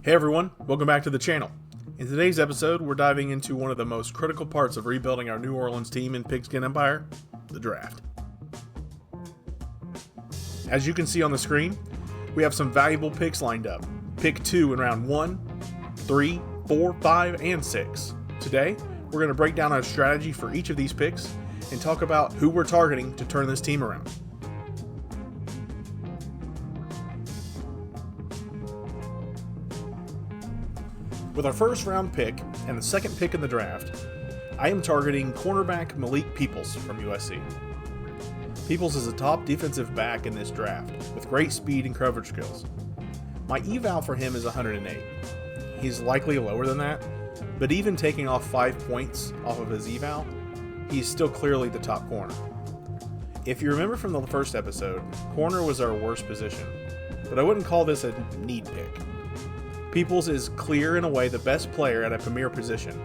Hey everyone, welcome back to the channel. In today's episode, we're diving into one of the most critical parts of rebuilding our New Orleans team in Pigskin Empire, the draft. As you can see on the screen, we have some valuable picks lined up. Pick 2 in round 1, 3, 4, 5, and 6. Today, we're going to break down our strategy for each of these picks and talk about who we're targeting to turn this team around. With our first round pick and the second pick in the draft, I am targeting cornerback Malik Peoples from USC. Peoples is a top defensive back in this draft with great speed and coverage skills. My eval for him is 108. He's likely lower than that, but even taking off 5 points off of his eval, he's still clearly the top corner. If you remember from the first episode, corner was our worst position, but I wouldn't call this a need pick. Peoples is clear in a way the best player at a premier position.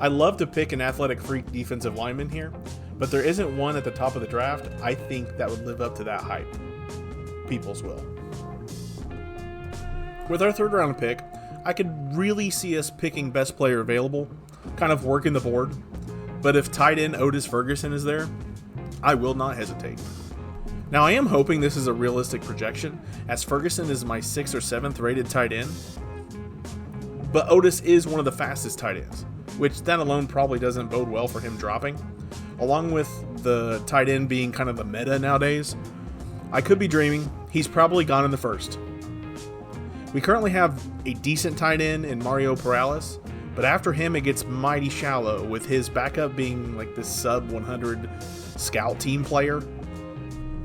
I love to pick an athletic freak defensive lineman here, but there isn't one at the top of the draft I think that would live up to that hype. Peoples will. With our third round pick, I could really see us picking best player available, kind of working the board, but if tight end Otis Ferguson is there, I will not hesitate. Now I am hoping this is a realistic projection, as Ferguson is my 6th or 7th rated tight end, but Otis is one of the fastest tight ends, which that alone probably doesn't bode well for him dropping. Along with the tight end being kind of the meta nowadays, I could be dreaming. He's probably gone in the first. We currently have a decent tight end in Mario Perales, but after him it gets mighty shallow, with his backup being like this sub 100 scout team player.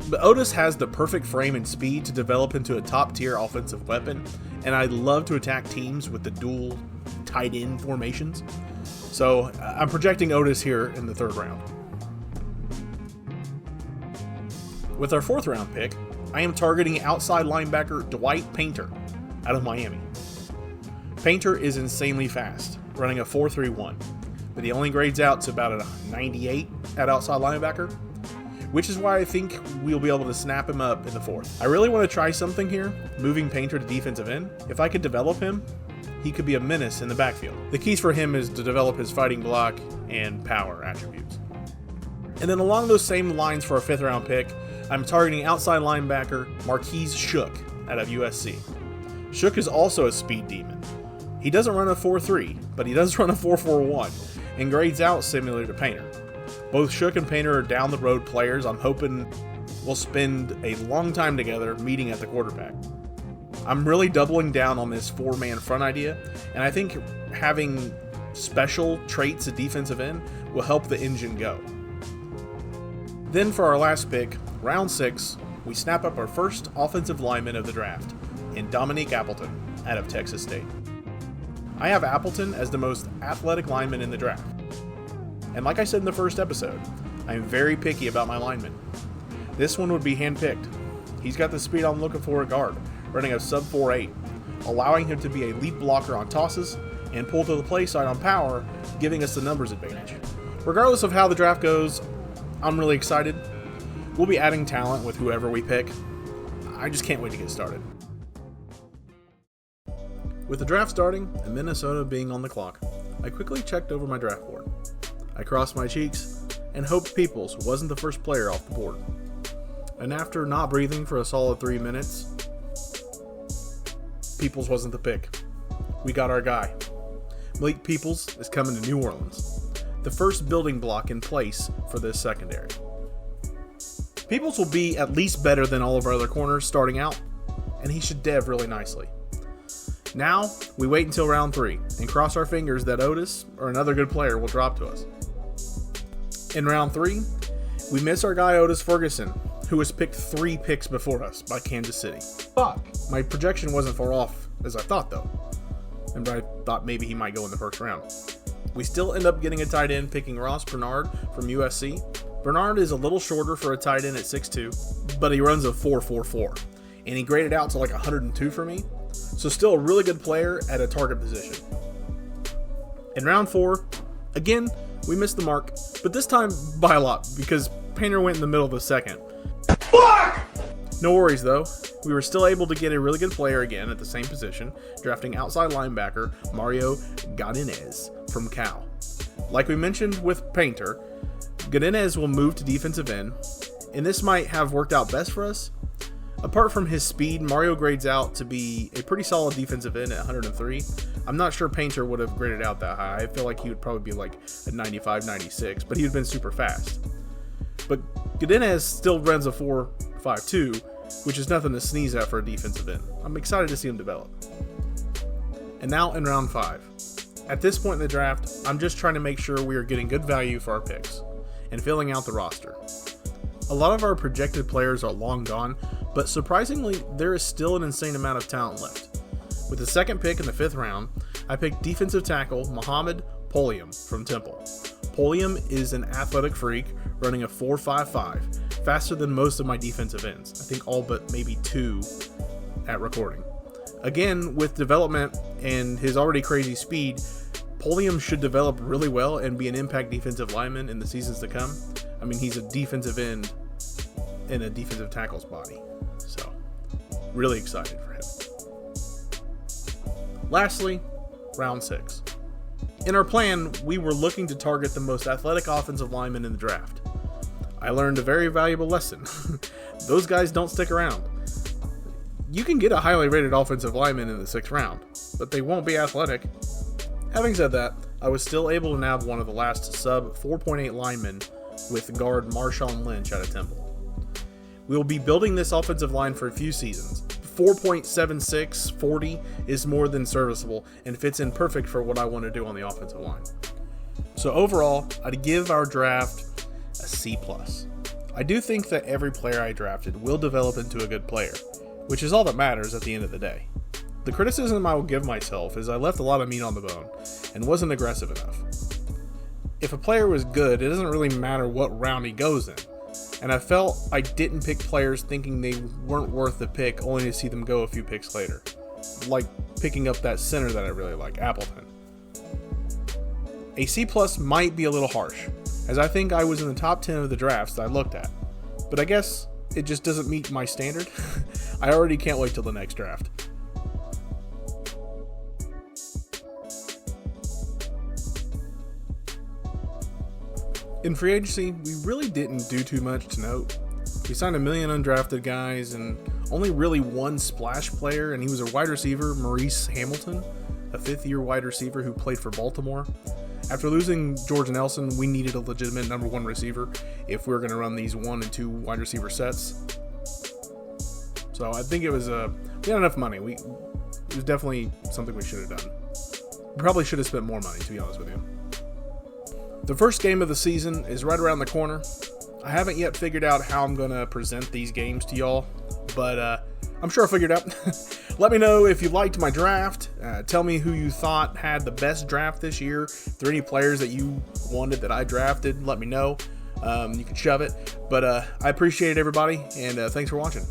But Otis has the perfect frame and speed to develop into a top-tier offensive weapon, and I love to attack teams with the dual tight end formations. So I'm projecting Otis here in the third round. With our fourth round pick, I am targeting outside linebacker Dwight Painter out of Miami. Painter is insanely fast, running a 4.31, but he only grades out to about a 98 at outside linebacker, which is why I think we'll be able to snap him up in the fourth. I really want to try something here, moving Painter to defensive end. If I could develop him, he could be a menace in the backfield. The keys for him is to develop his fighting block and power attributes. And then along those same lines for our fifth round pick, I'm targeting outside linebacker Marquise Shook out of USC. Shook is also a speed demon. He doesn't run a 4.3, but he does run a 4.41 and grades out similar to Painter. Both Shook and Painter are down the road players I'm hoping we'll spend a long time together meeting at the quarterback. I'm really doubling down on this 4-man front idea, and I think having special traits at defensive end will help the engine go. Then for our last pick, round 6, we snap up our first offensive lineman of the draft in Dominique Appleton out of Texas State. I have Appleton as the most athletic lineman in the draft. And like I said in the first episode, I'm very picky about my linemen. This one would be handpicked. He's got the speed I'm looking for at guard, running a sub 4.8, allowing him to be a lead blocker on tosses and pull to the play side on power, giving us the numbers advantage. Regardless of how the draft goes, I'm really excited. We'll be adding talent with whoever we pick. I just can't wait to get started. With the draft starting and Minnesota being on the clock, I quickly checked over my draft board. I crossed my cheeks and hoped Peoples wasn't the first player off the board. And after not breathing for a solid 3 minutes, Peoples wasn't the pick. We got our guy. Malik Peoples is coming to New Orleans, the first building block in place for this secondary. Peoples will be at least better than all of our other corners starting out, and he should dev really nicely. Now, we wait until round 3 and cross our fingers that Otis or another good player will drop to us. In round 3, we miss our guy Otis Ferguson, who was picked 3 picks before us by Kansas City. Fuck! My projection wasn't far off as I thought though, and I thought maybe he might go in the first round. We still end up getting a tight end picking Ross Bernard from USC. Bernard is a little shorter for a tight end at 6'2", but he runs a 4.44, and he graded out to like 102 for me. So still a really good player at a target position. In round 4, again, we missed the mark, but this time by a lot because Painter went in the middle of the second. Fuck! No worries though, we were still able to get a really good player again at the same position, drafting outside linebacker Mario Godinez from Cal. Like we mentioned with Painter, Godinez will move to defensive end, and this might have worked out best for us. Apart from his speed, Mario grades out to be a pretty solid defensive end at 103. I'm not sure Painter would have graded out that high. I feel like he would probably be like a 95, 96, but he would have been super fast. But Godinez still runs a 4.52, which is nothing to sneeze at for a defensive end. I'm excited to see him develop. And now in round 5. At this point in the draft, I'm just trying to make sure we are getting good value for our picks and filling out the roster. A lot of our projected players are long gone, but surprisingly, there is still an insane amount of talent left. With the second pick in the 5th round, I picked defensive tackle Muhammad Polium from Temple. Polium is an athletic freak, running a 4.55, faster than most of my defensive ends. I think all but maybe 2 at recording. Again, with development and his already crazy speed, Polium should develop really well and be an impact defensive lineman in the seasons to come. I mean, he's a defensive end in a defensive tackle's body. So, really excited for him. Lastly, round 6. In our plan, we were looking to target the most athletic offensive lineman in the draft. I learned a very valuable lesson. Those guys don't stick around. You can get a highly rated offensive lineman in the 6th round, but they won't be athletic. Having said that, I was still able to nab one of the last sub 4.8 linemen with guard Marshawn Lynch out of Temple. We will be building this offensive line for a few seasons. 4.76 40 is more than serviceable and fits in perfect for what I want to do on the offensive line. So overall, I'd give our draft a C+. I do think that every player I drafted will develop into a good player, which is all that matters at the end of the day. The criticism I will give myself is I left a lot of meat on the bone and wasn't aggressive enough. If a player was good, it doesn't really matter what round he goes in. And I felt I didn't pick players thinking they weren't worth the pick only to see them go a few picks later. Like picking up that center that I really like, Appleton. A C+ might be a little harsh, as I think I was in the top 10 of the drafts that I looked at. But I guess it just doesn't meet my standard. I already can't wait till the next draft. In free agency, we really didn't do too much to note. We signed 1 million undrafted guys and only really one splash player, and he was a wide receiver, Maurice Hamilton, a 5th-year wide receiver who played for Baltimore. After losing George Nelson, we needed a legitimate number 1 receiver if we were going to run these 1 and 2 wide receiver sets. So I think we had enough money. It was definitely something we should have done. We probably should have spent more money, to be honest with you. The first game of the season is right around the corner. I haven't yet figured out how I'm going to present these games to y'all, but I'm sure I'll figure it out. Let me know if you liked my draft. Tell me who you thought had the best draft this year. If there are any players that you wanted that I drafted, let me know. You can shove it. But I appreciate it, everybody, and thanks for watching.